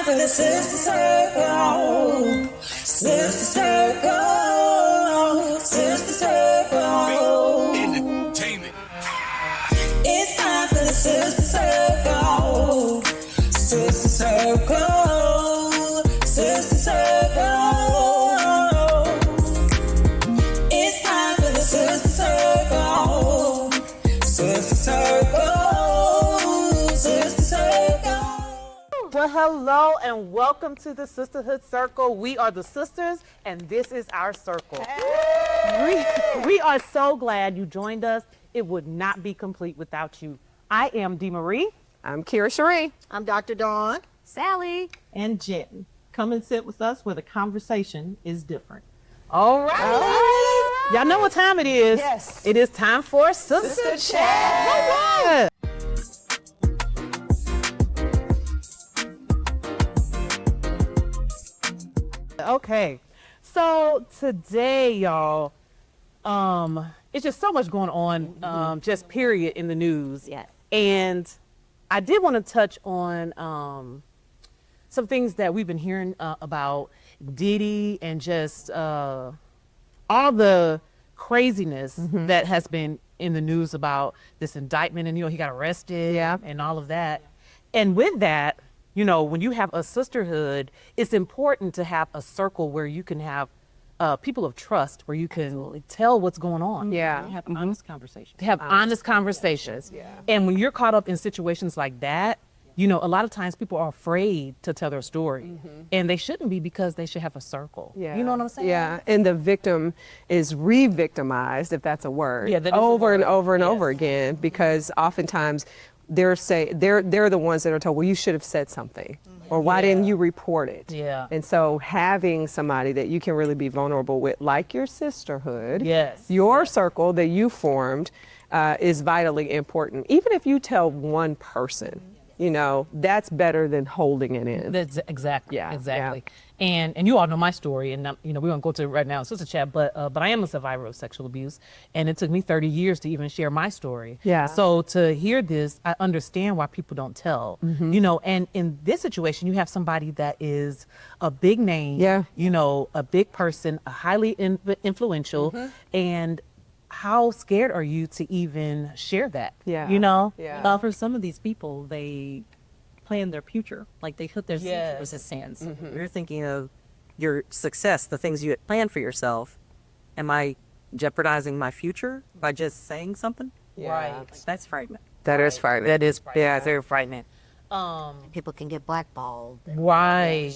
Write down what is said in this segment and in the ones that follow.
for the Sister Circle. Sister Circle. Sister Circle. Entertainment. It's time for the Sister Circle. Sister Circle. Sister Circle. It's time for the Sister Circle. Sister Circle. Sister Circle. Well, hello and welcome to the Sisterhood Circle. We are the sisters and this is our circle. Hey. We are so glad you joined us. It would not be complete without you. I am Dee Marie. I'm Kira Cherie. I'm Dr. Dawn. Sally. And Jen. Come and sit with us where the conversation is different. All right. Y'all know what time it is. Yes. It is time for Sister Chat. Okay, so today, y'all, it's just so much going on, just period, in the news. Yes. And I did want to touch on some things that we've been hearing about Diddy and just all the craziness that has been in the news about this indictment, and he got arrested, and all of that. And with that, when you have a sisterhood, it's important to have a circle where you can have people of trust, where you can tell what's going on. Yeah. Have honest conversations. Have honest conversations. Yeah. And when you're caught up in situations like that, a lot of times people are afraid to tell their story. And they shouldn't be, because they should have a circle. Yeah. You know what I'm saying? Yeah. And the victim is re-victimized, if that's a word, Yeah, that is a over and word. over and Yes. over again, because oftentimes they're the ones that are told, well, you should have said something, or why didn't you report it? Yeah. And so having somebody that you can really be vulnerable with, like your sisterhood, Yes. your circle that you formed, is vitally important. Even if you tell one person, that's better than holding it in. That's exactly. Yeah, Exactly. And you all know my story, and we won't go to it right now in Sister Chat, but I am a survivor of sexual abuse, and it took me 30 years to even share my story. Yeah. So to hear this, I understand why people don't tell. And in this situation, you have somebody that is a big name. Yeah. A big person, a highly influential, and how scared are you to even share that? Yeah. Yeah. Well, for some of these people, they plan their future. Like they put their Yes. futures as hands. You're thinking of your success, the things you had planned for yourself. Am I jeopardizing my future by just saying something? Right. That's frightening. That is frightening. That is, yeah, very frightening. People can get blackballed. Right.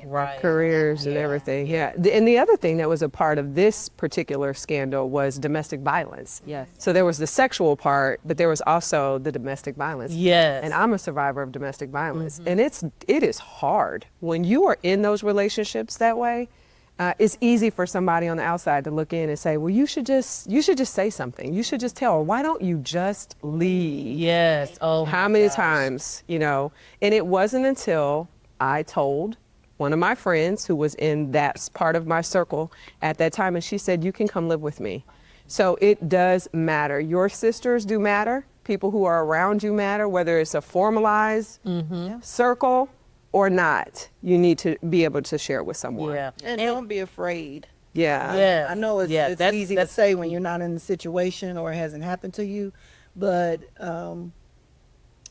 Right. Careers and everything. Yeah. And the other thing that was a part of this particular scandal was domestic violence. Yes. So there was the sexual part, but there was also the domestic violence. Yes. And I'm a survivor of domestic violence. And it is hard when you are in those relationships that way. It's easy for somebody on the outside to look in and say, well, you should just say something. You should just tell her, why don't you just leave? Yes. Oh, How many times, and it wasn't until I told one of my friends who was in that part of my circle at that time, and she said, you can come live with me. So it does matter. Your sisters do matter. People who are around you matter, whether it's a formalized circle or not. You need to be able to share it with someone. Yeah. And don't be afraid. Yeah. Yeah. I know it's that's easy to say when you're not in the situation or it hasn't happened to you, but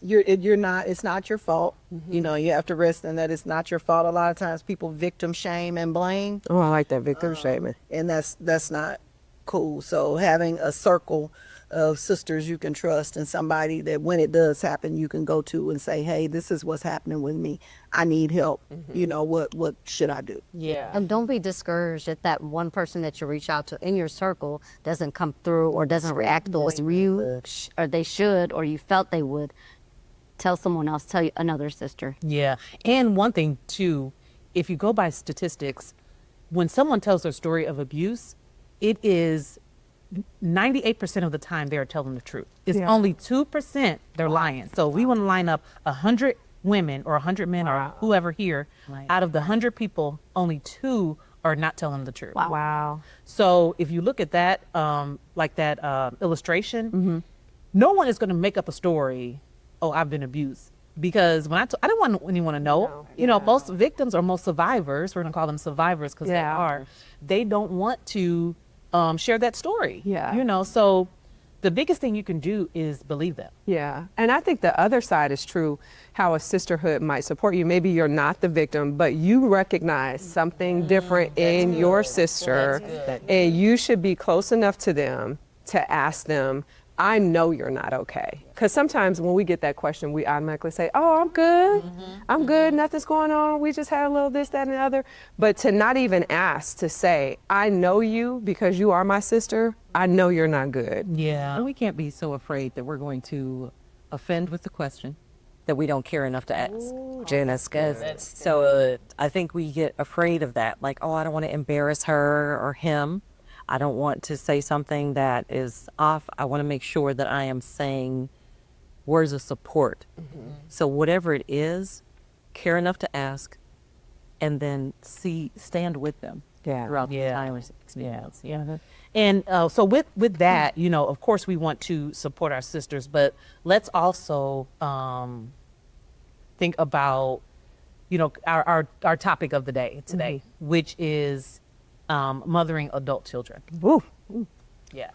you're not. It's not your fault. You have to rest in that it's not your fault. A lot of times people victim shame and blame, Oh, I like that victim shaming. and that's not cool. So having a circle of sisters you can trust, and somebody that when it does happen you can go to and say, hey, this is what's happening with me, I need help. What should I do? Yeah. And don't be discouraged if that one person that you reach out to in your circle doesn't come through or doesn't react the way you or they should or you felt they would. Tell someone else, tell another sister. Yeah. And one thing too, if you go by statistics, when someone tells their story of abuse, it is 98% of the time they're telling the truth. It's only 2% they're lying. So we want to line up 100 women or 100 men or whoever here. Out of the 100 people, only 2 are not telling the truth. Wow. So if you look at that, like that illustration, no one is going to make up a story, oh, I've been abused. because when I didn't want anyone to know. You know, most victims or most survivors, we're gonna call them survivors because they Yeah. are. They don't want to share that story. Yeah. You know, so the biggest thing you can do is believe them. Yeah, and I think the other side is true, how a sisterhood might support you. Maybe you're not the victim, but you recognize something different in your sister, and you should be close enough to them to ask them, I know you're not okay. Because sometimes when we get that question, we automatically say, oh, I'm good. I'm good. Nothing's going on. We just had a little this, that, and the other. But to not even ask, to say, I know you because you are my sister. I know you're not good. Yeah. And we can't be so afraid that we're going to offend with the question that we don't care enough to ask. Janice, so I think we get afraid of that. Like, oh, I don't want to embarrass her or him. I don't want to say something that is off. I want to make sure that I am saying words of support. So whatever it is, care enough to ask, and then stand with them throughout the entire experience. Yeah. And so with that, you know, of course we want to support our sisters, but let's also think about, you know, our topic of the day today, which is mothering adult children. Ooh. Yeah.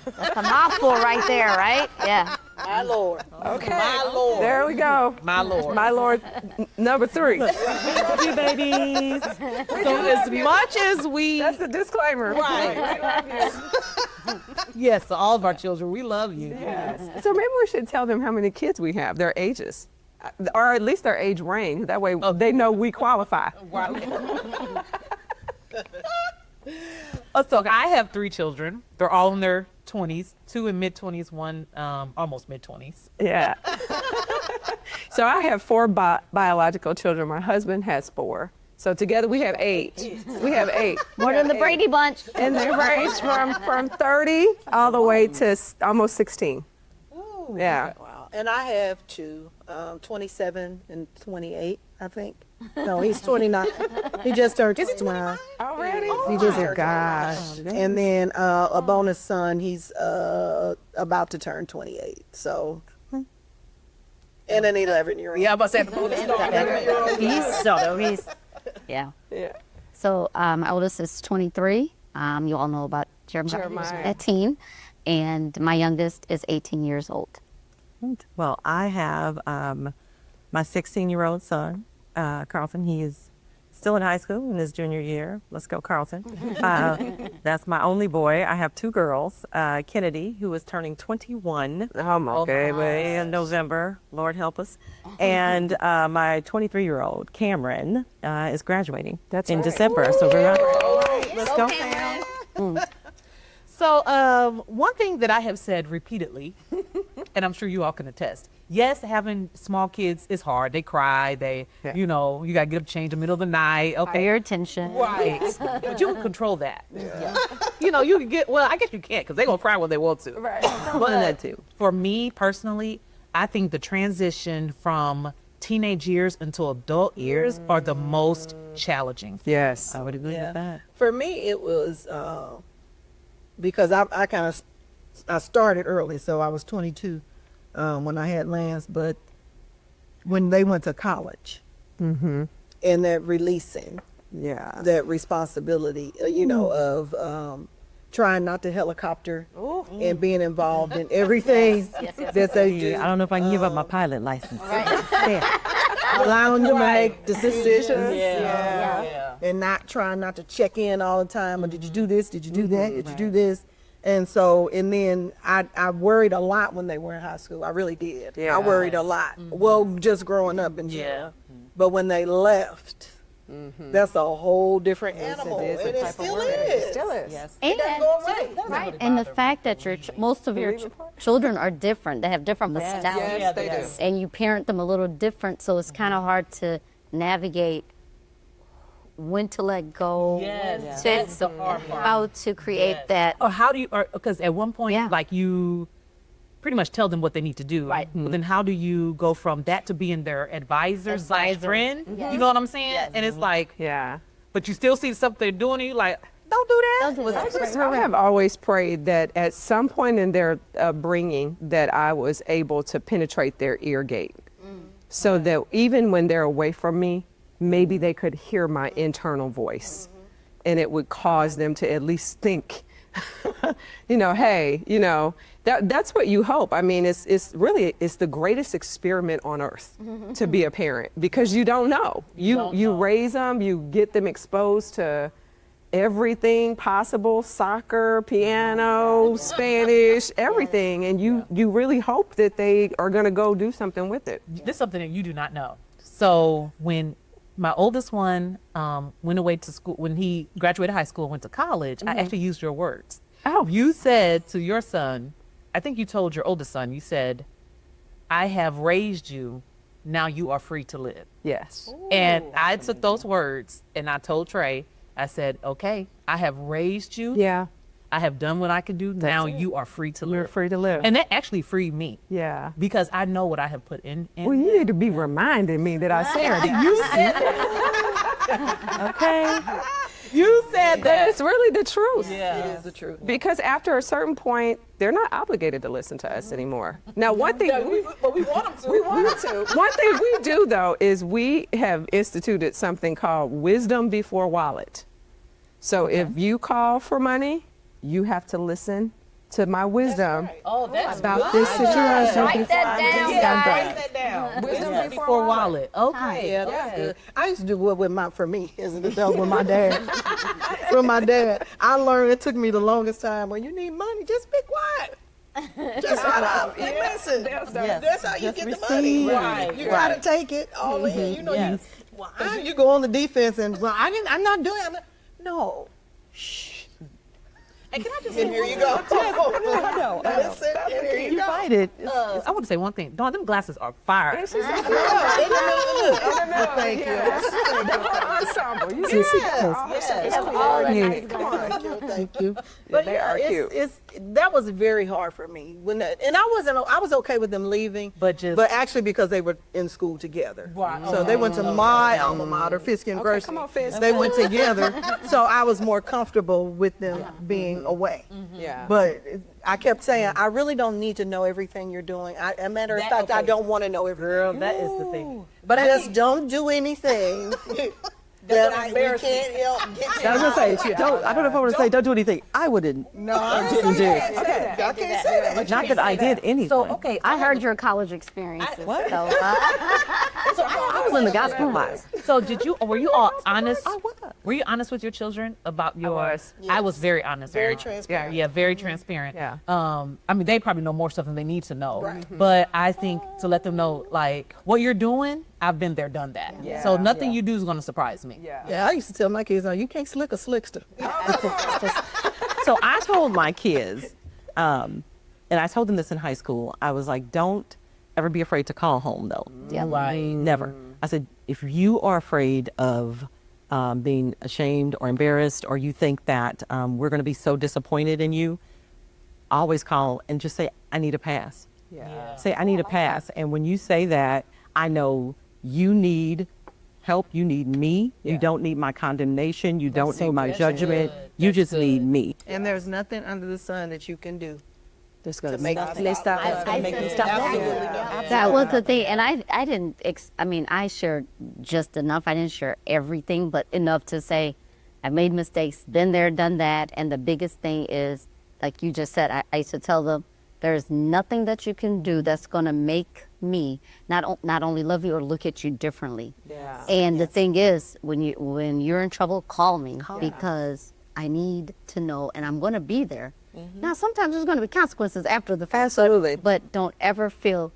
That's a mouthful right there, right? Yeah. My Lord. Okay. My Lord. There we go. My Lord. My Lord, number 3. Love you, babies. So as much as we, That's the disclaimer. yes, to all of our children, we love you. So maybe we should tell them how many kids we have, their ages, or at least their age range. That way they know we qualify. So I have 3 children. They're all in their 20s, 2 in mid-20s, 1 almost mid-20s. Yeah. So I have 4 biological children. My husband has 4. So together we have 8. We have 8. More than the Brady Bunch. And they range from 30 all the way to almost 16. Ooh, Yeah. Wow. And I have 2, 27 and 28, I think. No, he's 29. He just turned 29. Already? He just turned 29. And then a bonus son, he's about to turn 28. So, and an 11-year-old. Yeah, I'm about to say the bonus Yeah. Yeah. So my oldest is 23. You all know about Jeremiah. At teen. And my youngest is 18 years old. Well, I have my 16-year-old son, Carlton. He is still in high school in his junior year. Let's go, Carlton. That's my only boy. I have 2 girls, Kennedy, who is turning 21 Oh my goodness. in November. Lord help us. And my 23-year-old, Cameron, is graduating in December. So we're let's go, Cam. So one thing that I have said repeatedly, and I'm sure you all can attest, yes, having small kids is hard. They cry. You know, you got to get up, change in the middle of the night. Pay your attention. Right. But you can control that. Yeah. You know, you can I guess you can't because they're going to cry when they want to. Right. But that too. For me personally, I think the transition from teenage years into adult years are the most challenging. Yes. I would agree with that. For me, it was because I started early, so I was 22 when I had Lance. But when they went to college, and that releasing, Yeah. that responsibility, you know, of trying not to helicopter and being involved in everything that they do, I don't know if I can give up my pilot license. allowing you to make decisions. Yeah. And not trying not to check in all the time. Or did you do this? Did you do that? Did you do this? And so, and then I worried a lot when they were in high school. I really did. Yeah. I worried a lot. Well, just growing up in jail. But when they left, that's a whole different animal. it is a and it type of still work. is. It still is. Yes. And, right. And the fact that most of your children are different. They have different personalities. Yes, they do. And you parent them a little different, so it's kind of hard to navigate when to let go, Yes. That's the hard part. how to create that. Or how do you, because at one point, Yeah. like you pretty much tell them what they need to do. Right. But then how do you go from that to being their advisor slash Advisor. friend? You know what I'm saying? And it's like, Yeah. but you still see something they're doing and you're like, don't do that. Don't do that. I have always prayed that at some point in their upbringing that I was able to penetrate their ear gate. so that even when they're away from me, maybe they could hear my internal voice, and it would cause them to at least think, hey, that's what you hope. I mean, it's really the greatest experiment on earth to be a parent, because you don't know. You raise them, you get them exposed to everything possible, soccer, piano, Spanish, everything, and you really hope that they are going to go do something with it. This is something that you do not know. So when my oldest one went away to school, when he graduated high school and went to college, I actually used your words. Oh. You said to your son, I think you told your oldest son, you said, I have raised you, now you are free to live. Yes. And I took those words and I told Trey, I said, okay, I have raised you. Yeah. I have done what I could do. Now you are free to live. You're free to live. And that actually freed me. Yeah. Because I know what I have put in. Well, you need to be reminding me that I said it. You said okay. You said that. It's really the truth. Yeah. It is the truth. Because after a certain point, they're not obligated to listen to us anymore. Now, one thing But we want them to. we want to. One thing we do though is we have instituted something called wisdom before wallet. So if you call for money, you have to listen to my wisdom Oh, that's about this situation. Write that down, Write guys. that down. Wisdom Before wallet. Okay. Yeah, that's good. I used to do it for me as an adult with my dad. With my dad. I learned it took me the longest time. When you need money, just be quiet. Just shut up and listen. That's how you get the money. Right, You gotta take it all in. You know, Yes. you go on the defense and I'm not doing it. No. And can I just And here you go. I know. Listen, and here you go. Fight it. I want to say one thing. Dawn, them glasses are fire. Thank you. Ensemble. You Thank you. But They are cute. That was very hard for me and I was okay with them leaving, But actually because they were in school together. Right. So they went to my alma mater, Fisk University. come on, Fisk. They went together, so I was more comfortable with them being away. Yeah. But I kept saying, I really don't need to know everything you're doing. A matter of fact, I don't want to know everything. girl, that is the thing. But just don't do anything that we can't help. I was gonna say, I don't know if I want to say don't do anything. I wouldn't. No, I didn't do. I can't say that. Not that I did anything. So, okay. I heard your college experiences. What? So, I was in the gospel class. So were you all honest? I was. Were you honest with your children about your? was. I was very honest. Very with them. transparent. Yeah, very transparent. Yeah. I mean, they probably know more stuff than they need to know. Right. But I think to let them know, like, what you're doing, I've been there, done that. Yeah. So nothing you do is going to surprise me. Yeah. Yeah, I used to tell my kids, you can't slick a slickster. So I told my kids, and I told them this in high school. I was like, don't ever be afraid to call home, though. yeah. Right. Never. I said, if you are afraid of being ashamed or embarrassed, or you think that we're going to be so disappointed in you, always call and just say, I need a pass. Yeah. Say, I need a pass. And when you say that, I know you need help. You need me. Yeah. You don't need my condemnation. You don't need my judgment. You just need me. And there's nothing under the sun that you can do That's going to make stop. me stop. That was the thing, and I didn't. I shared just enough. I didn't share everything, but enough to say, I made mistakes, been there, done that, and the biggest thing is, like you just said, I used to tell them, there's nothing that you can do that's going to make me not only love you or look at you differently. Yeah. And the thing is, when you're in trouble, call me because I need to know, and I'm going to be there. Now, sometimes there's going to be consequences after the fact. Absolutely. But don't ever feel,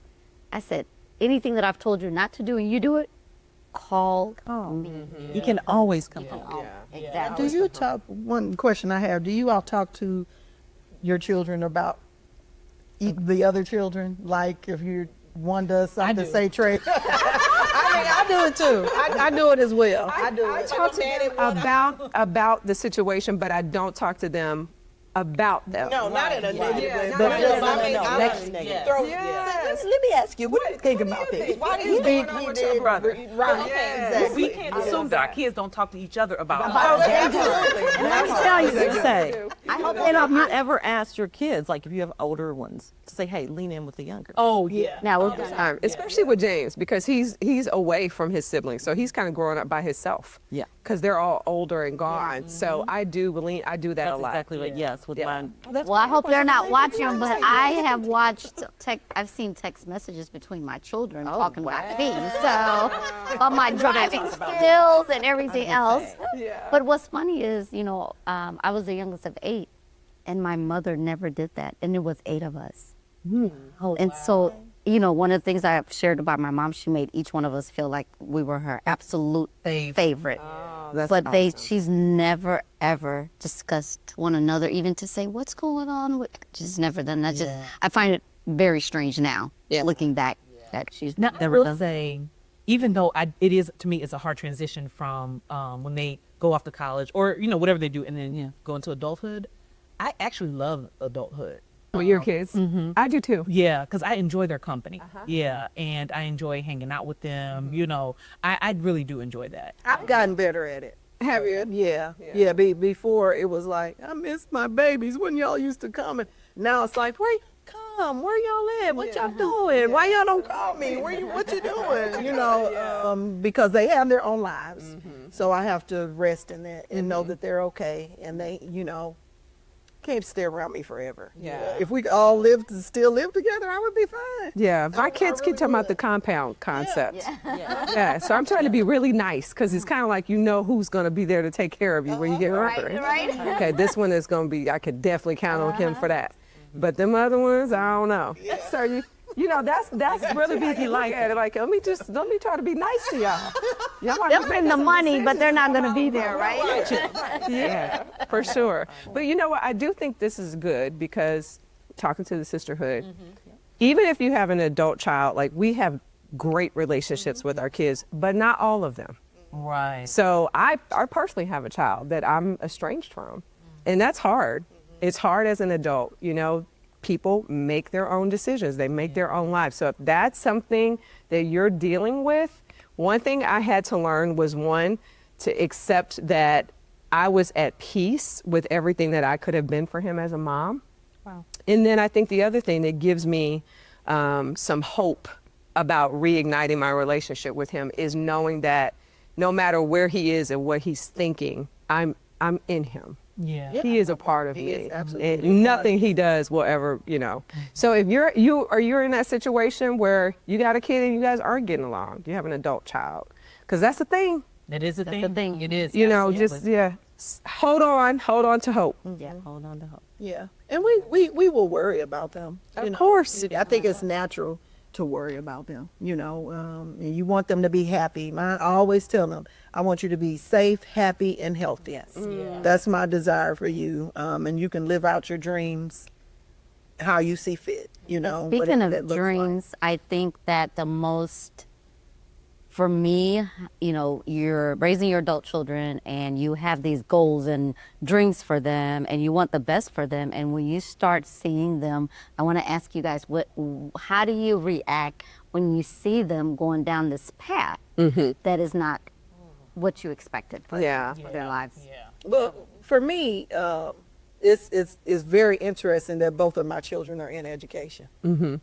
I said, anything that I've told you not to do and you do it, call me. You can always come home. Exactly. Do you talk, one question I have, do you all talk to your children about the other children? Like if one does something, do. say Trey. I do it too. I do it as well. I do I it. talk to them about the situation, but I don't talk to them about them. No, not in a negative way. not But in a just, negative way. next negative. Throw, let me ask you, what do you think about this? Why do you think he did? Right, exactly. We can't assume that our kids don't talk to each other about Absolutely. Tell you to say, I hope they don't not ever ask your kids, like if you have older ones, to say, hey, lean in with the younger. Oh, yeah. Now, Especially with James, because he's away from his siblings, so he's kind of growing up by himself. Yeah. Because they're all older and gone. So I do do that That's a lot. exactly what, yes, with mine. well, I hope they're not watching, but I have watched, I've seen text messages between my children talking about me. So, about my driving skills and everything else. But what's funny is, I was the youngest of 8, and my mother never did that. And there was 8 of us. And so, one of the things I've shared about my mom, she made each one of us feel like we were her absolute favorite. That's But awesome. she's never ever discussed one another, even to say what's going on. Just never done that. Just I find it very strange now, looking back, that she's Now, I never will done. say, even though it is, to me, it's a hard transition from when they go off to college or, whatever they do and then go into adulthood. I actually love adulthood. With your kids? I do too. Yeah, because I enjoy their company. Yeah, and I enjoy hanging out with them. I really do enjoy that. I've gotten better at it. Have you? Yeah. Before it was like, I miss my babies when y'all used to come. And now it's like, where y'all at? What y'all doing? Why y'all don't call me? What you doing? Because they have their own lives. So I have to rest in that and know that they're okay. And they, can't stay around me forever. Yeah. If we all still live together, I would be fine. Yeah, my kids keep talking about the compound concept. Yeah, so I'm trying to be really nice because it's kind of like who's going to be there to take care of you when you get older. Right. Okay, this one is going to be, I could definitely count on him for that. But them other ones, I don't know. So that's really easy like that. Like, let me try to be nice to y'all. They'll spend the money, but they're not going to be there, right? Yeah, for sure. But you know what? I do think this is good because talking to the sisterhood, even if you have an adult child, like we have great relationships with our kids, but not all of them. Right. So I personally have a child that I'm estranged from, and that's hard. It's hard as an adult, people make their own decisions. They make their own lives. So if that's something that you're dealing with, one thing I had to learn was to accept that I was at peace with everything that I could have been for him as a mom. Wow. And then I think the other thing that gives me some hope about reigniting my relationship with him is knowing that no matter where he is and what he's thinking, I'm in him. Yeah. He is a part of me. is absolutely And nothing he does will ever, So if you're in that situation where you got a kid and you guys aren't getting along, you have an adult child, because that's the thing. That is the thing. the thing. It is. Hold on to hope. Yeah. Hold on to hope. Yeah. And we will worry about them. Of course. I think it's natural to worry about them, and you want them to be happy. I always tell them, I want you to be safe, happy, and healthy. Yes. Yeah. That's my desire for you. And you can live out your dreams how you see fit, Speaking what that of looks dreams, I think that the most, for me, you're raising your adult children and you have these goals and dreams for them and you want the best for them. And when you start seeing them, I want to ask you guys, how do you react when you see them going down this path that is not what you expected for their lives? Yeah. Well, for me, it's very interesting that both of my children are in education. Mm-hmm.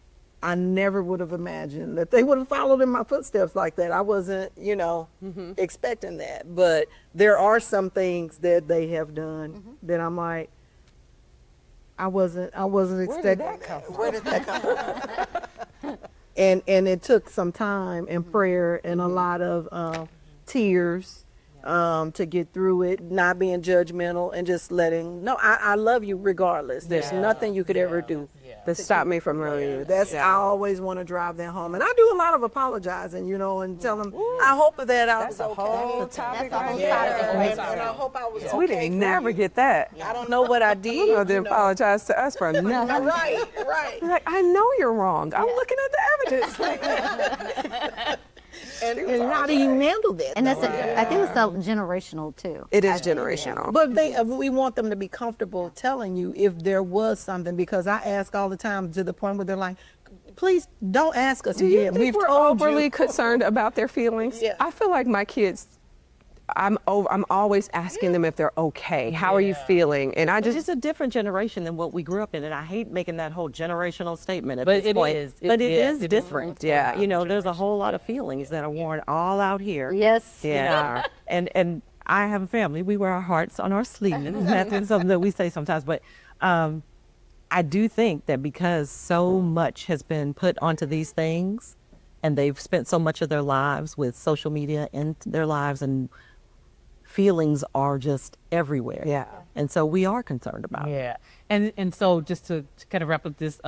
I never would have imagined that they would have followed in my footsteps like that. I wasn't, expecting that. But there are some things that they have done that I'm like, I wasn't expecting that. Where did that come from? And it took some time and prayer and a lot of tears to get through it, not being judgmental and just I love you regardless. There's nothing you could ever do That stopped me from loving you. I always want to drive that home. And I do a lot of apologizing, and tell them, I hope that I was okay. Whole topic right And I hope I was okay. We didn't never get that. I don't know what I did. You know, they apologize to us for nothing. Right. Like, I know you're wrong. I'm looking at the evidence. And how do you handle that? And that's though? I think it's generational too. It is generational. But we want them to be comfortable telling you if there was something, because I ask all the time to the point where they're like, please don't ask us Do you again. think We've we're told overly you. concerned about their feelings? Yeah. I feel like my kids, I'm always asking them if they're okay. How are you feeling? And I It's just just a different generation than what we grew up in, and I hate making that whole generational statement at But this it point. is. But it Yeah, is it is. different. Yeah. You know, there's a whole lot of feelings that are worn all out here. Yes. Yeah. and I have a family. We wear our hearts on our sleeves. And that's something that we say sometimes. But I do think that because so much has been put onto these things, and they've spent so much of their lives with social media in their lives, and feelings are just everywhere. Yeah. And so we are concerned about it. Yeah, and so just to kind of wrap up this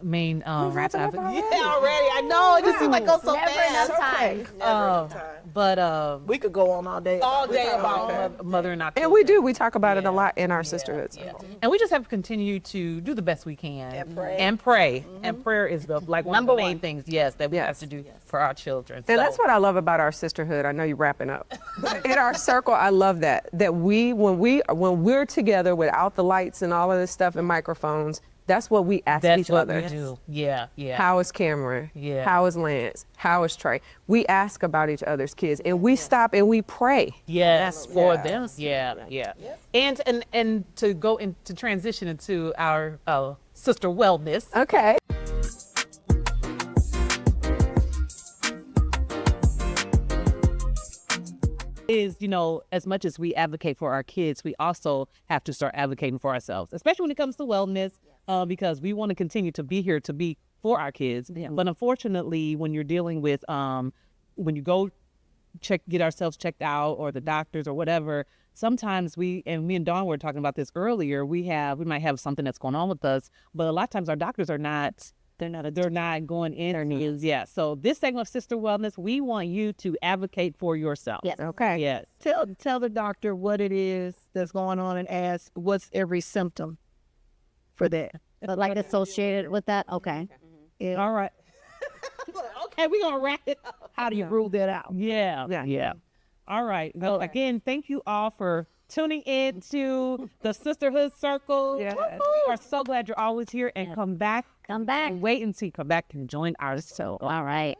main wrap up. Yeah, already. I know it just seems like go so Never fast. enough time. But We could go on all day. about mother and our and we do. We talk about it a lot in our sisterhood. circle. and we just have to continue to do the best we can And pray. and prayer is the like one Number of the main one. things. Yes, that we have Yes. to do for our children. And So- that's what I love about our sisterhood. I know you're wrapping up. In our circle, I love that when we're together without the lights and all of this stuff and microphones, that's what we ask That's each what other. we do. Yeah, yeah. How is Cameron? Yeah. How is Lance? How is Trey? We ask about each other's kids, and we stop and we pray. Yes, for them. Yeah, yeah. And to go into transition into our sister wellness. Okay. Is, you know, as much as we advocate for our kids, we also have to start advocating for ourselves, especially when it comes to wellness, because we want to continue to be here to be for our kids. But unfortunately, when you're dealing with, when you go get ourselves checked out, or the doctors or whatever, sometimes me and Dawn were talking about this earlier, we might have something that's going on with us, but a lot of times our doctors are not. They're not going in their needs. Yeah. So this segment of Sister Wellness, we want you to advocate for yourself. Yes. Okay. Yes. Tell the doctor what it is that's going on and ask what's every symptom for that. But like associated with that, okay. All right. Okay, we're gonna wrap it up. How do you rule that out? Yeah. All right. Well, again, thank you all for tuning in to the Sisterhood Circle. Yes. We are so glad you're always here, and come back. Come back. And wait until you come back and join our show. All right.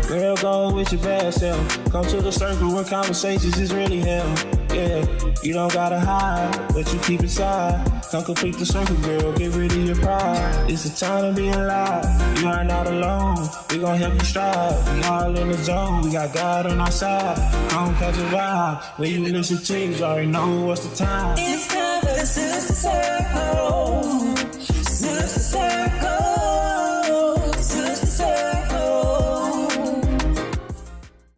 Girl, go with your bad self. Come to the circle where conversations is really hell. Yeah, you don't gotta hide, but you keep inside. Come complete the circle, girl, get rid of your pride. It's the time to be alive. You are not alone. We gon' help you strive. We all in the zone. We got God on our side. Come catch a vibe. When you listen to, you already know what's the time. It's time for the Sister Circle.